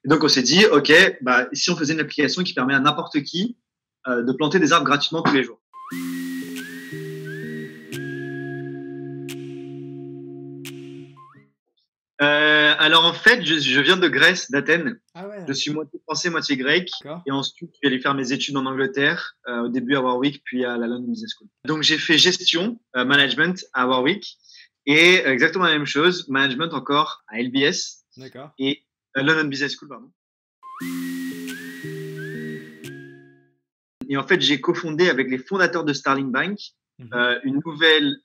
Et donc, on s'est dit, OK, bah, si on faisait une application qui permet à n'importe qui de planter des arbres gratuitement tous les jours. Alors, en fait, je viens de Grèce, d'Athènes. Ah ouais, Je suis moitié français, moitié grec. d'accord. Et ensuite, je suis allé faire mes études en Angleterre, au début à Warwick, puis à la London Business School. Donc, j'ai fait gestion, management à Warwick. Et exactement la même chose, management encore à LBS D'accord. et London Business School, pardon. Et en fait, j'ai cofondé avec les fondateurs de Starling Bank une nouvelle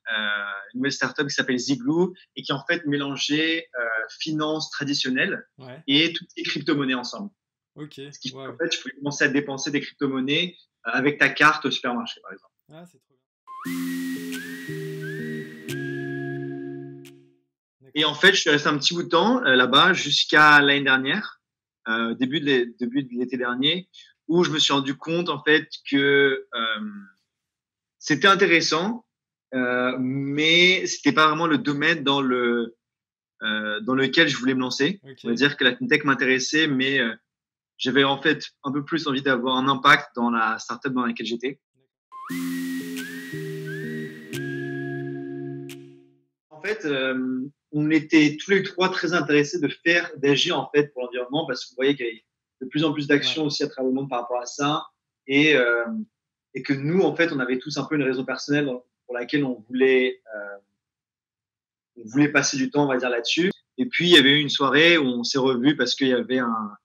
startup qui s'appelle Ziglu et qui en fait mélangeait finance traditionnelle Ouais. et toutes les crypto-monnaies ensemble. Ok. Ce qui fait Wow. qu'en fait, tu pouvais commencer à dépenser des crypto-monnaies avec ta carte au supermarché, par exemple. Ah, c'est trop bien. Et D'accord. en fait, je suis resté un petit bout de temps là-bas jusqu'à l'année dernière, début de l'été dernier, où je me suis rendu compte en fait que c'était intéressant, mais c'était pas vraiment le domaine dans lequel je voulais me lancer. Ok. On va dire que la fintech m'intéressait, mais j'avais en fait un peu plus envie d'avoir un impact dans la startup dans laquelle j'étais. En fait, on était tous les trois très intéressés d'agir en fait pour l'environnement parce qu'on voyait qu'il y avait de plus en plus d'actions Ouais. aussi à travers le monde par rapport à ça et, euh, et que nous en fait on avait tous un peu une raison personnelle pour laquelle on voulait passer du temps on va dire là-dessus. Et puis il y avait eu une soirée où on s'est revus parce qu'il y avait un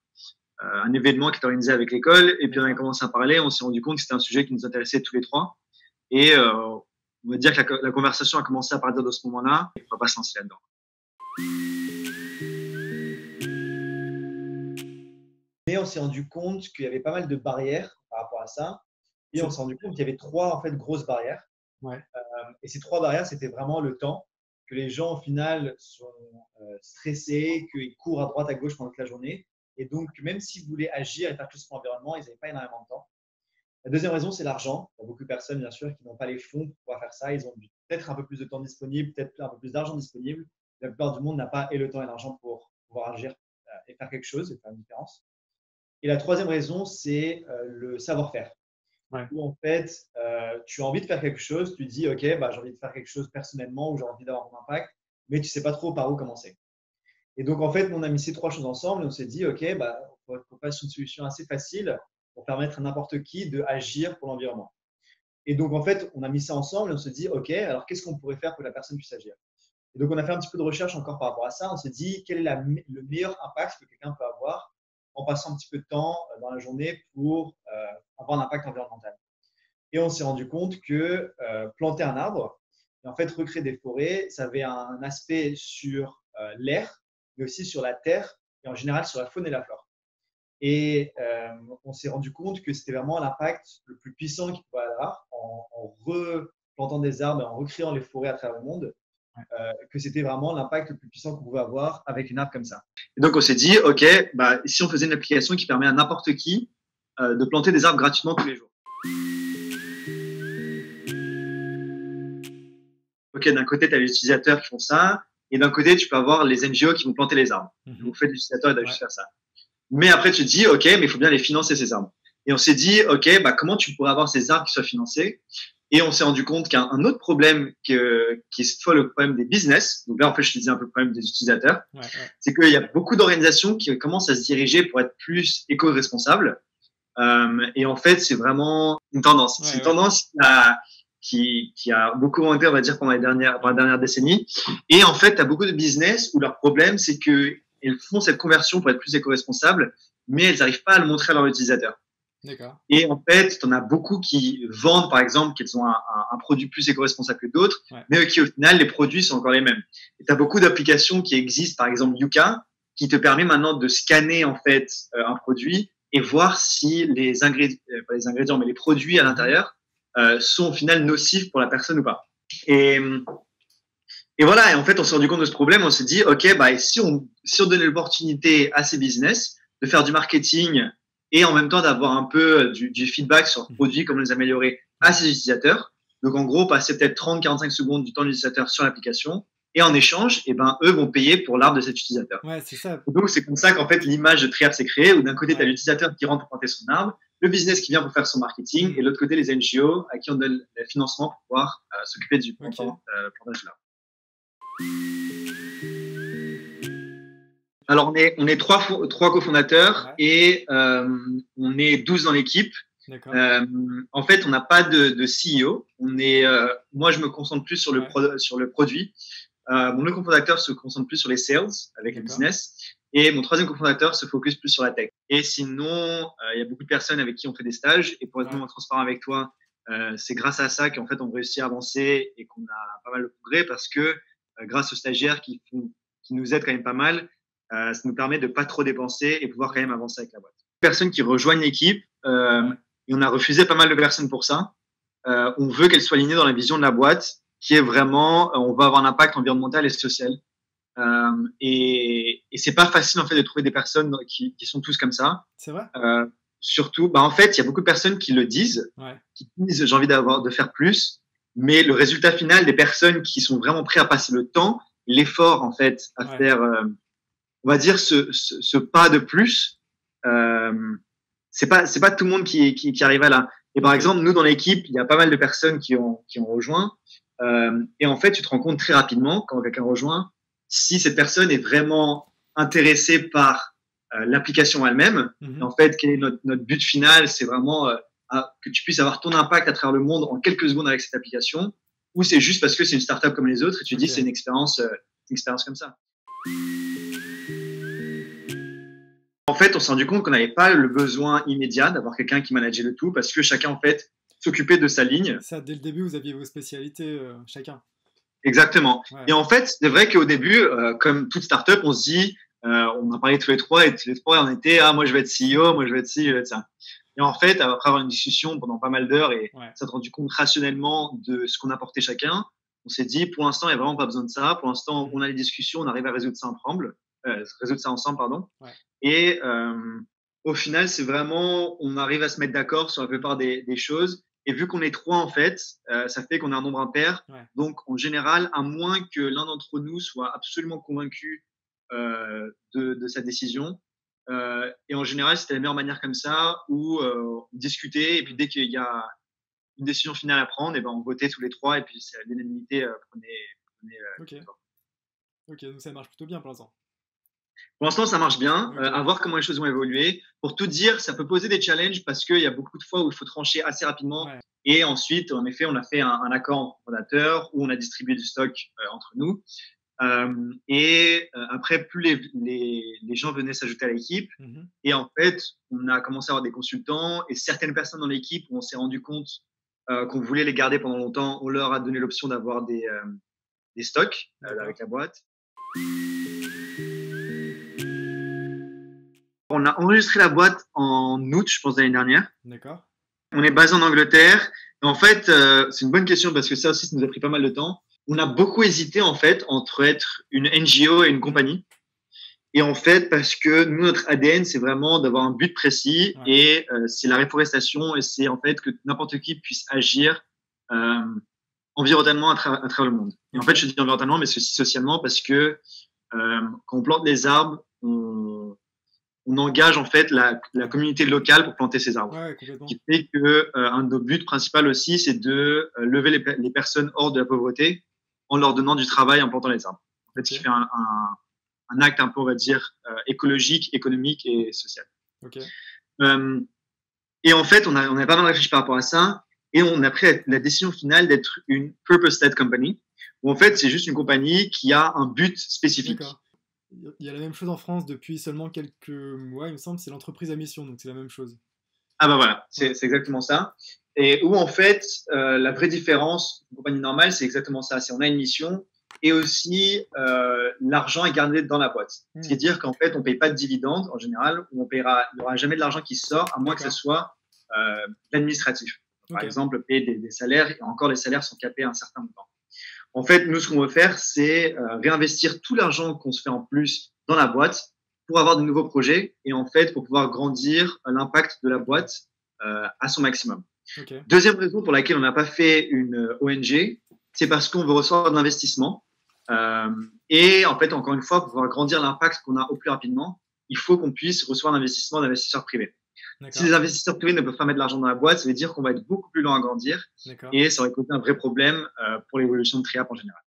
événement qui était organisé avec l'école et puis on avait commencé à parler, on s'est rendu compte que c'était un sujet qui nous intéressait tous les trois et on va dire que la conversation a commencé à partir de ce moment-là et on va pas se lancer là-dedans. Mais on s'est rendu compte qu'il y avait pas mal de barrières par rapport à ça. Et on s'est rendu compte qu'il y avait trois en fait grosses barrières. Ouais. Et ces trois barrières, c'était vraiment le temps, que les gens au final sont stressés, qu'ils courent à droite à gauche pendant toute la journée. Et donc, même s'ils voulaient agir et faire tout ce pour l'environnement, ils n'avaient pas énormément de temps. La deuxième raison, c'est l'argent. Il y a beaucoup de personnes, bien sûr, qui n'ont pas les fonds pour pouvoir faire ça. Ils ont peut-être un peu plus de temps disponible, peut-être un peu plus d'argent disponible. La plupart du monde n'a pas et le temps et l'argent pour pouvoir agir et faire quelque chose et faire une différence. Et la troisième raison, c'est le savoir-faire. Ouais. Où en fait, tu as envie de faire quelque chose, tu dis, OK, bah, j'ai envie de faire quelque chose personnellement ou j'ai envie d'avoir un impact, mais tu ne sais pas trop par où commencer. Et donc, en fait, on a mis ces trois choses ensemble et on s'est dit, OK, bah, on fasse une solution assez facile pour permettre à n'importe qui d'agir pour l'environnement. Et donc, en fait, on a mis ça ensemble et on se dit, OK, alors qu'est-ce qu'on pourrait faire pour que la personne puisse agir? Et donc, on a fait un petit peu de recherche encore par rapport à ça. On s'est dit, quel est le meilleur impact que quelqu'un peut avoir en passant un petit peu de temps dans la journée pour avoir un impact environnemental. Et on s'est rendu compte que planter un arbre et en fait recréer des forêts, ça avait un aspect sur l'air, mais aussi sur la terre et en général sur la faune et la flore. Et on s'est rendu compte que c'était vraiment l'impact le plus puissant qu'il pouvait avoir en replantant des arbres et en recréant les forêts à travers le monde, que c'était vraiment l'impact le plus puissant qu'on pouvait avoir avec une arbre comme ça. Et donc on s'est dit, OK, bah, si on faisait une application qui permet à n'importe qui de planter des arbres gratuitement tous les jours. OK, d'un côté, tu as les utilisateurs qui font ça, et d'un côté, tu peux avoir les NGO qui vont planter les arbres. Donc, fait, l'utilisateur, il doit juste faire ça. Mais après, tu te dis, OK, mais il faut bien les financer, ces arbres. Et on s'est dit, OK, bah, comment tu pourrais avoir ces arbres qui soient financés? Et on s'est rendu compte qu'il y a un autre problème qui est cette fois le problème des business. Donc là, en fait, je te disais un peu le problème des utilisateurs. C'est qu'il y a beaucoup d'organisations qui commencent à se diriger pour être plus éco-responsables. Et en fait, c'est vraiment une tendance. C'est une tendance qui a beaucoup augmenté, on va dire, pendant la dernière décennie. Et en fait, tu as beaucoup de business où leur problème, c'est qu'elles font cette conversion pour être plus éco-responsables, mais elles n'arrivent pas à le montrer à leurs utilisateurs. D'accord. Et en fait, tu en as beaucoup qui vendent, par exemple, qu'ils ont un produit plus éco-responsable que d'autres, mais qui, au final, les produits sont encore les mêmes. Et tu as beaucoup d'applications qui existent, par exemple Yuka, qui te permet maintenant de scanner, en fait, un produit et voir si les ingrédients, mais les produits à l'intérieur sont au final nocifs pour la personne ou pas. Et voilà, et en fait, on s'est rendu compte de ce problème, on s'est dit, OK, bah, si on donnait l'opportunité à ces business de faire du marketing et en même temps d'avoir un peu du feedback sur le produit, comment les améliorer à ses utilisateurs. Donc, en gros, passer peut-être 30-45 secondes du temps de l'utilisateur sur l'application Et en échange, eh ben, eux vont payer pour l'arbre de cet utilisateur. Ouais, c'est ça. Et donc, c'est comme ça qu'en fait, l'image de Triap s'est créée, où d'un côté, tu as Ouais. l'utilisateur qui rentre pour planter son arbre, le business qui vient pour faire son marketing, et de l'autre côté, les NGO à qui on donne le financement pour pouvoir s'occuper du plantage de l'arbre. Alors, on est trois cofondateurs et on est 12 dans l'équipe. En fait, on n'a pas de CEO. Moi, je me concentre plus sur le produit. Mon autre cofondateur se concentre plus sur les sales avec le business. Et mon troisième cofondateur se focus plus sur la tech. Et sinon, il y a beaucoup de personnes avec qui on fait des stages. Et pour être vraiment transparent avec toi, c'est grâce à ça qu'en fait, on réussit à avancer et qu'on a pas mal de progrès parce que grâce aux stagiaires qui nous aident quand même pas mal, ça nous permet de pas trop dépenser et pouvoir quand même avancer avec la boîte. Personnes qui rejoignent l'équipe, et on a refusé pas mal de personnes pour ça. On veut qu'elles soient alignées dans la vision de la boîte, qui est vraiment, on va avoir un impact environnemental et social. Et c'est pas facile en fait de trouver des personnes qui sont tous comme ça. C'est vrai. Surtout, en fait, il y a beaucoup de personnes qui le disent, qui disent j'ai envie de faire plus, mais le résultat final des personnes qui sont vraiment prêts à passer le temps, l'effort en fait à faire, on va dire ce pas de plus. C'est pas tout le monde qui arrive à là. Et par exemple, nous dans l'équipe, il y a pas mal de personnes qui ont rejoint. Et en fait, tu te rends compte très rapidement quand quelqu'un rejoint si cette personne est vraiment intéressée par l'application elle-même. Et en fait, quel est notre but final? C'est vraiment que tu puisses avoir ton impact à travers le monde en quelques secondes avec cette application, ou c'est juste parce que c'est une startup comme les autres et tu dis c'est une expérience comme ça. En fait, on s'est rendu compte qu'on n'avait pas le besoin immédiat d'avoir quelqu'un qui manageait le tout parce que chacun, en fait, s'occupait de sa ligne. Ça, dès le début, vous aviez vos spécialités chacun. Exactement. Et en fait, c'est vrai qu'au début, comme toute startup, on se dit, on a parlé tous les trois et tous les trois, on était, moi je vais être CEO, moi je vais être ci, je vais être ça. Et en fait, après avoir une discussion pendant pas mal d'heures et s'être rendu compte rationnellement de ce qu'on apportait chacun, on s'est dit, pour l'instant, il n'y a vraiment pas besoin de ça. Pour l'instant, on a les discussions, on arrive à résoudre ça ensemble, pardon. Et au final, c'est vraiment, on arrive à se mettre d'accord sur la plupart des choses. Et vu qu'on est trois, en fait, ça fait qu'on a un nombre impair. Donc, en général, à moins que l'un d'entre nous soit absolument convaincu de sa décision. Et en général, c'était la meilleure manière comme ça, où on discutait. Et puis, dès qu'il y a une décision finale à prendre, et ben, on votait tous les trois. Et puis, l'unanimité prenait Ok, donc ça marche plutôt bien pour l'instant. Pour l'instant, ça marche bien. À voir comment les choses vont évoluer. Pour tout dire, ça peut poser des challenges parce qu'il y a beaucoup de fois où il faut trancher assez rapidement. Et ensuite, en effet, on a fait un accord entre fondateurs où on a distribué du stock entre nous. Après, plus les gens venaient s'ajouter à l'équipe. Et en fait, on a commencé à avoir des consultants et certaines personnes dans l'équipe où on s'est rendu compte qu'on voulait les garder pendant longtemps. On leur a donné l'option d'avoir des stocks avec la boîte. On a enregistré la boîte en août, je pense, de l'année dernière. D'accord. On est basé en Angleterre. Et en fait, c'est une bonne question parce que ça aussi, ça nous a pris pas mal de temps. On a beaucoup hésité, en fait, entre être une NGO et une compagnie. Et en fait, parce que nous, notre ADN, c'est vraiment d'avoir un but précis et c'est la réforestation et c'est en fait que n'importe qui puisse agir environnementalement à travers le monde. Et en fait, je dis environnementalement, mais c'est aussi socialement parce que quand on plante des arbres, on engage en fait la communauté locale pour planter ces arbres. Ce qui fait que un de nos buts principaux aussi, c'est de lever les personnes hors de la pauvreté en leur donnant du travail en plantant les arbres. En fait, ce qui fait un acte un peu, on va dire, écologique, économique et social. Et en fait, on a pas mal réfléchi par rapport à ça et on a pris la décision finale d'être une purpose-led company où en fait, c'est juste une compagnie qui a un but spécifique. Il y a la même chose en France depuis seulement quelques mois, il me semble, c'est l'entreprise à mission, donc c'est la même chose. Ah bah voilà, c'est exactement ça. Et où en fait, la vraie différence d'une compagnie normale, c'est exactement ça. C'est on a une mission et aussi l'argent est gardé dans la boîte. C'est-à-dire qu'en fait, on paye pas de dividendes en général, il n'y aura jamais de l'argent qui sort à moins que ce soit l'administratif. Par exemple, payer des salaires, et encore les salaires sont capés à un certain montant. En fait, nous, ce qu'on veut faire, c'est réinvestir tout l'argent qu'on se fait en plus dans la boîte pour avoir de nouveaux projets et en fait, pour pouvoir grandir l'impact de la boîte à son maximum. Deuxième raison pour laquelle on n'a pas fait une ONG, c'est parce qu'on veut recevoir de l'investissement Et en fait, encore une fois, pour pouvoir grandir l'impact qu'on a au plus rapidement, il faut qu'on puisse recevoir l'investissement d'investisseurs privés. Si les investisseurs privés ne peuvent pas mettre de l'argent dans la boîte, ça veut dire qu'on va être beaucoup plus lent à grandir et ça aurait causé un vrai problème pour l'évolution de TreeApp en général.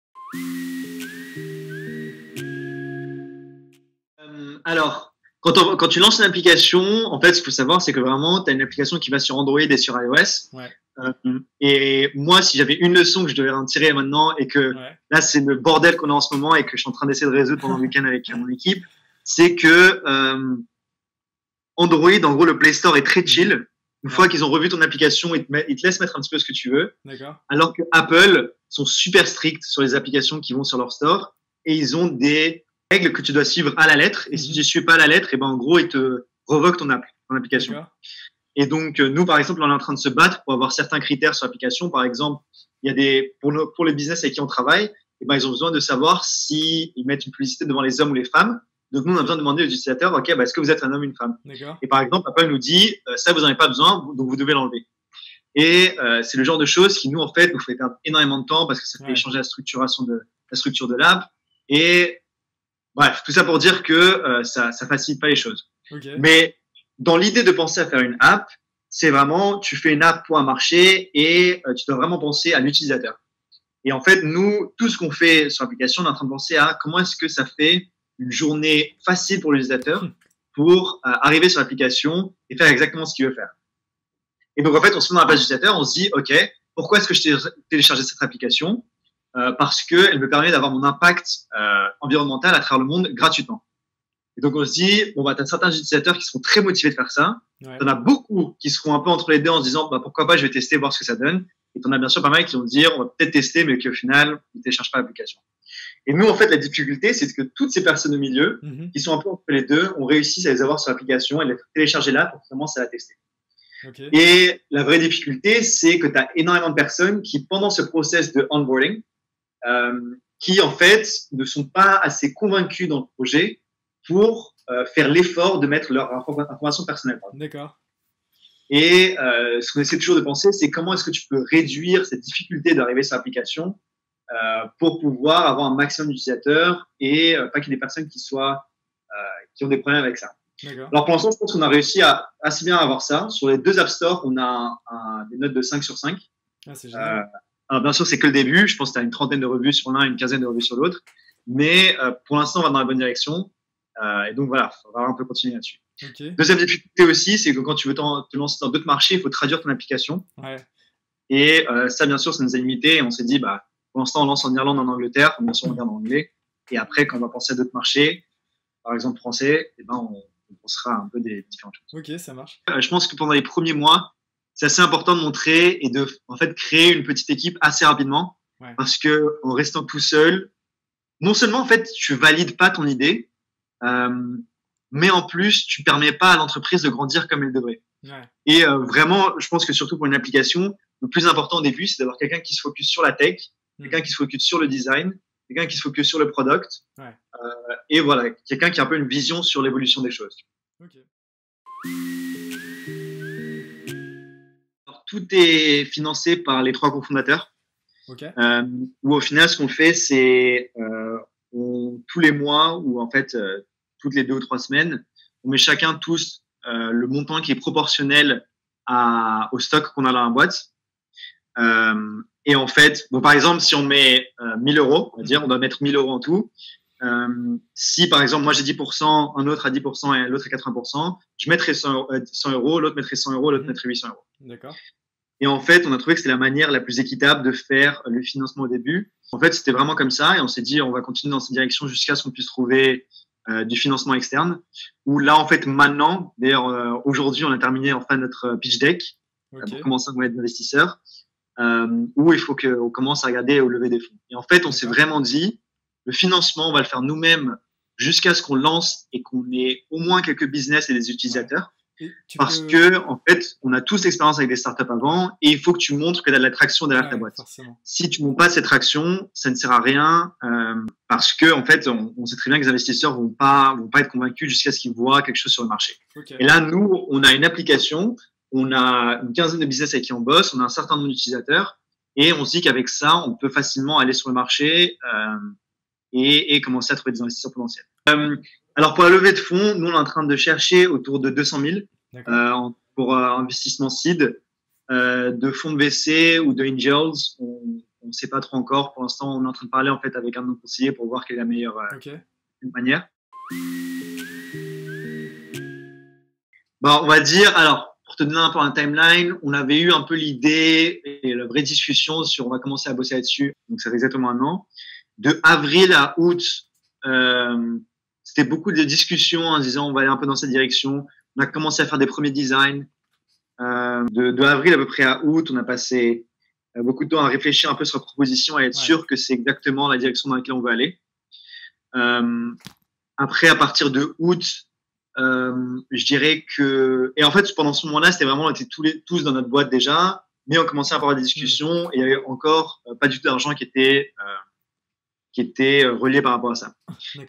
Alors, quand tu lances une application, en fait, ce qu'il faut savoir, c'est que vraiment, tu as une application qui va sur Android et sur iOS. Ouais. Et moi, si j'avais une leçon que je devais en tirer maintenant et que là, c'est le bordel qu'on a en ce moment et que je suis en train d'essayer de résoudre pendant le week-end avec mon équipe, c'est que Android, en gros, le Play Store est très chill. Une fois qu'ils ont revu ton application, ils te laissent mettre un petit peu ce que tu veux. Alors que Apple sont super stricts sur les applications qui vont sur leur store et ils ont des règles que tu dois suivre à la lettre. Et si tu ne suis pas à la lettre, et ben en gros, ils te revoquent ton application. Et donc, nous, par exemple, on est en train de se battre pour avoir certains critères sur l'application. Par exemple, il y a pour les business avec qui on travaille, et ben, ils ont besoin de savoir s'ils mettent une publicité devant les hommes ou les femmes. Donc, nous, on a besoin de demander aux utilisateurs, OK, est-ce que vous êtes un homme ou une femme? Et par exemple, Apple nous dit, ça, vous n'en avez pas besoin, donc vous devez l'enlever. Et c'est le genre de choses qui, nous, en fait, nous fait perdre énormément de temps parce que ça fait changer la structure de l'app. Et bref, tout ça pour dire que ça facilite pas les choses. Mais dans l'idée de penser à faire une app, c'est vraiment, tu fais une app pour un marché et tu dois vraiment penser à l'utilisateur. Et en fait, nous, tout ce qu'on fait sur l'application, on est en train de penser à comment est-ce que ça fait une journée facile pour l'utilisateur pour arriver sur l'application et faire exactement ce qu'il veut faire. Et donc, en fait, on se met dans la page utilisateur, on se dit, OK, pourquoi est-ce que je t'ai téléchargé cette application? Parce qu'elle me permet d'avoir mon impact environnemental à travers le monde gratuitement. Et donc, on se dit, bon, tu as certains utilisateurs qui seront très motivés de faire ça. Tu en as beaucoup qui seront un peu entre les deux en se disant, pourquoi pas, je vais tester, voir ce que ça donne. Et tu en as bien sûr pas mal qui vont dire, on va peut-être tester, mais qu'au final, ils ne téléchargent pas l'application. Et nous, en fait, la difficulté, c'est que toutes ces personnes au milieu, qui sont un peu entre les deux, on réussi à les avoir sur l'application et les télécharger là pour commencer à la tester. Et la vraie difficulté, c'est que tu as énormément de personnes qui, pendant ce process de onboarding, qui, en fait, ne sont pas assez convaincus dans le projet pour faire l'effort de mettre leur information personnelle. Et ce qu'on essaie toujours de penser, c'est comment est-ce que tu peux réduire cette difficulté d'arriver sur l'application pour pouvoir avoir un maximum d'utilisateurs et pas qu'il y ait des personnes qui ont des problèmes avec ça. Alors pour l'instant, je pense qu'on a réussi à assez bien avoir ça. Sur les deux App Store, on a des notes de 5 sur 5. C'est génial. Alors bien sûr, c'est que le début. Je pense que tu as une trentaine de revues sur l'un et une quinzaine de revues sur l'autre. Mais pour l'instant, on va dans la bonne direction. Et donc voilà, il faudra un peu continuer là-dessus. Deuxième difficulté aussi, c'est que quand tu veux te lancer dans d'autres marchés, il faut traduire ton application. Et ça, bien sûr, ça nous a limité. Et on s'est dit, pour l'instant, on lance en Irlande, en Angleterre. Bien sûr, on regarde en anglais. Et après, quand on va penser à d'autres marchés, par exemple français, on pensera un peu des différentes choses. Ça marche. Je pense que pendant les premiers mois, c'est assez important de montrer et de en fait créer une petite équipe assez rapidement, parce que en restant tout seul, non seulement en fait tu valides pas ton idée, mais en plus tu permets pas à l'entreprise de grandir comme elle devrait. Et vraiment, je pense que surtout pour une application, le plus important au début, c'est d'avoir quelqu'un qui se focus sur la tech, quelqu'un qui se focus sur le design, quelqu'un qui se focus sur le product, et voilà, quelqu'un qui a un peu une vision sur l'évolution des choses. Alors, tout est financé par les 3 cofondateurs. Où au final, ce qu'on fait, c'est tous les mois ou en fait toutes les 2 ou 3 semaines, on met chacun tous le montant qui est proportionnel au stock qu'on a dans la boîte. Et en fait, par exemple, si on met 1000 euros, on va dire, on doit mettre 1000 euros en tout. Si par exemple, moi j'ai 10%, un autre a 10% et l'autre a 80%, je mettrai 100 euros, l'autre mettrait 100 euros, l'autre mettrait 800 euros. Et en fait, on a trouvé que c'était la manière la plus équitable de faire le financement au début. En fait, c'était vraiment comme ça et on s'est dit, on va continuer dans cette direction jusqu'à ce qu'on puisse trouver du financement externe. Où là, en fait, maintenant, d'ailleurs, aujourd'hui, on a terminé enfin notre pitch deck pour commencer à trouver des investisseurs. Où il faut qu'on commence à regarder au lever des fonds. Et en fait, on s'est vraiment dit, le financement, on va le faire nous-mêmes jusqu'à ce qu'on lance et qu'on ait au moins quelques business et des utilisateurs. Parce que, en fait, on a tous l'expérience avec des startups avant et il faut que tu montres que tu as de la traction derrière ta boîte. Si tu ne montres pas cette traction, ça ne sert à rien parce que, en fait, on sait très bien que les investisseurs vont pas être convaincus jusqu'à ce qu'ils voient quelque chose sur le marché. Et là, nous, on a une application, on a une quinzaine de business avec qui on bosse, on a un certain nombre d'utilisateurs et on se dit qu'avec ça, on peut facilement aller sur le marché et commencer à trouver des investisseurs potentiels. Alors pour la levée de fonds, nous on est en train de chercher autour de 200 000 pour investissement seed, de fonds de VC ou de angels. On ne sait pas trop encore. Pour l'instant, on est en train de parler en fait avec un de nos conseillers pour voir quelle est la meilleure manière. Bon, on va dire, alors, pour te donner un peu un timeline, on avait eu un peu l'idée et la vraie discussion sur on va commencer à bosser là-dessus. Donc, ça fait exactement un an. De avril à août, c'était beaucoup de discussions en disant on va aller un peu dans cette direction. On a commencé à faire des premiers designs. De avril à peu près à août, on a passé beaucoup de temps à réfléchir un peu sur la proposition et être sûr que c'est exactement la direction dans laquelle on veut aller. Après, à partir de août, je dirais que… Et en fait, pendant ce moment-là, c'était vraiment, on était tous dans notre boîte déjà, mais on commençait à avoir des discussions et il y avait encore pas du tout d'argent qui était relié par rapport à ça.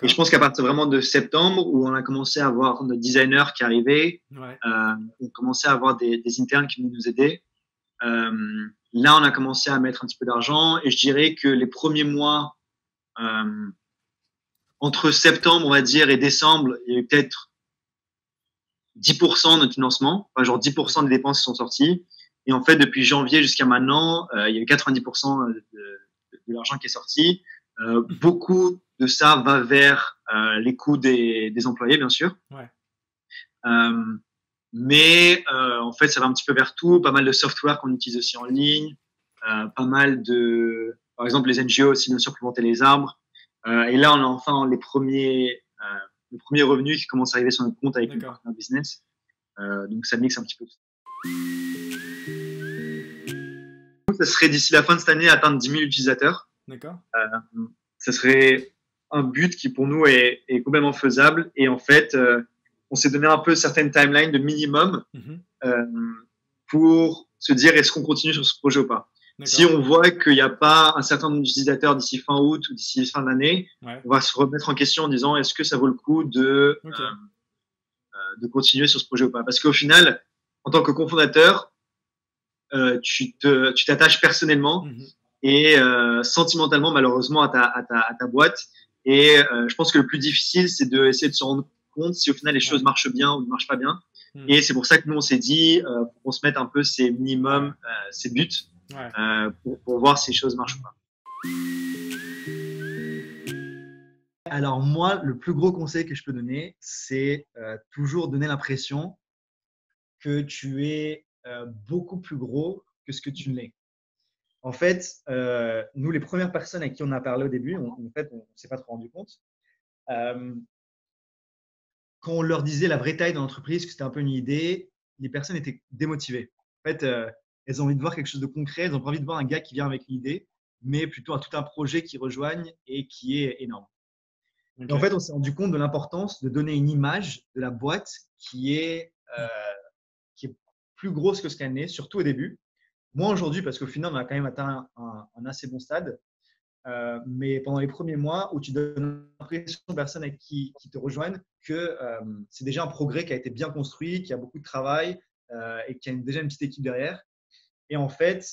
Et je pense qu'à partir vraiment de septembre, où on a commencé à avoir notre designer qui arrivait, on commençait à avoir des internes qui venaient nous aider. Là, on a commencé à mettre un petit peu d'argent et je dirais que les premiers mois, entre septembre, on va dire, et décembre, il y a eu peut-être 10% de notre financement, enfin, genre 10% des dépenses qui sont sorties. Et en fait, depuis janvier jusqu'à maintenant, il y a eu 90% de l'argent qui est sorti. Beaucoup de ça va vers les coûts des employés, bien sûr. Mais en fait, ça va un petit peu vers tout. Pas mal de software qu'on utilise aussi en ligne. Pas mal de… Par exemple, les NGO aussi, bien sûr, pour planter les arbres. Et là, on a enfin les premiers revenus qui commencent à arriver sur notre compte avec une partenaire business. Donc, ça mixe un petit peu. Ça serait d'ici la fin de cette année atteindre 10 000 utilisateurs. Ça serait un but qui pour nous est complètement faisable. Et en fait, on s'est donné un peu certaines timelines de minimum pour se dire est-ce qu'on continue sur ce projet ou pas. Si on voit qu'il n'y a pas un certain nombre d'utilisateurs d'ici fin août ou d'ici fin d'année, on va se remettre en question en disant est-ce que ça vaut le coup de continuer sur ce projet ou pas. Parce qu'au final, en tant que cofondateur, tu t'attaches personnellement et sentimentalement, malheureusement, à ta boîte. Et je pense que le plus difficile, c'est d'essayer de se rendre compte si au final les choses marchent bien ou ne marchent pas bien. Et c'est pour ça que nous, on s'est dit qu'on se mette un peu ces minimums, ces buts. Pour voir si les choses marchent ou pas. Alors moi, le plus gros conseil que je peux donner, c'est toujours donner l'impression que tu es beaucoup plus gros que ce que tu l'es. En fait, nous, les premières personnes à qui on a parlé au début, on ne s'est pas trop rendu compte. Quand on leur disait la vraie taille de l'entreprise, que c'était un peu une idée, les personnes étaient démotivées. En fait, elles ont envie de voir quelque chose de concret, elles ont pas envie de voir un gars qui vient avec une idée, mais plutôt tout un projet qui rejoigne et qui est énorme. Et en fait, on s'est rendu compte de l'importance de donner une image de la boîte qui est plus grosse que ce qu'elle n'est, surtout au début. Moi, aujourd'hui, parce qu'au final, on a quand même atteint un assez bon stade, mais pendant les premiers mois où tu donnes l'impression aux personnes avec qui te rejoignent que c'est déjà un progrès qui a été bien construit, qui a beaucoup de travail et qui a déjà une petite équipe derrière. Et en fait,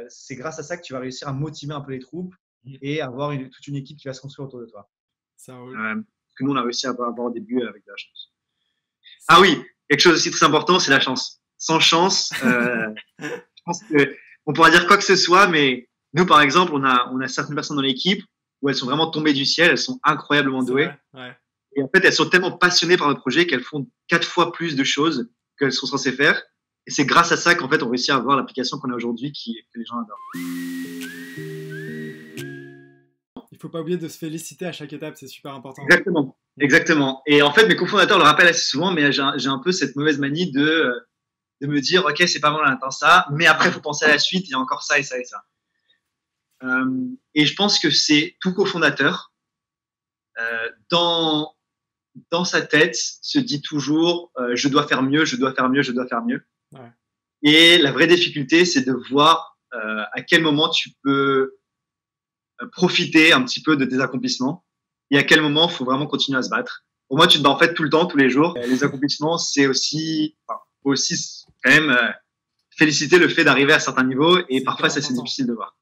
c'est grâce à ça que tu vas réussir à motiver un peu les troupes et avoir toute une équipe qui va se construire autour de toi. Ça roule. Parce que nous, on a réussi à avoir au début avec de la chance. Ah oui, quelque chose aussi très important, c'est la chance. Sans chance, je pense qu'on pourra dire quoi que ce soit, mais nous, par exemple, on a certaines personnes dans l'équipe où elles sont vraiment tombées du ciel, elles sont incroyablement douées. Et en fait, elles sont tellement passionnées par le projet qu'elles font 4 fois plus de choses qu'elles sont censées faire. Et c'est grâce à ça qu'en fait, on réussit à avoir l'application qu'on a aujourd'hui que les gens adorent. Il ne faut pas oublier de se féliciter à chaque étape, c'est super important. Exactement. Et en fait, mes cofondateurs le rappellent assez souvent, mais j'ai un peu cette mauvaise manie de me dire, OK, c'est pas mal, on atteint ça, mais après, il faut penser à la suite, il y a encore ça et ça et ça. Et je pense que c'est tout cofondateur, dans sa tête, se dit toujours, je dois faire mieux, je dois faire mieux, je dois faire mieux. Et la vraie difficulté, c'est de voir à quel moment tu peux profiter un petit peu de tes accomplissements et à quel moment il faut vraiment continuer à se battre. Pour moi, tu te bats en fait tout le temps, tous les jours. Les accomplissements, c'est aussi, faut aussi quand même féliciter le fait d'arriver à certains niveaux et parfois, ça c'est difficile de voir.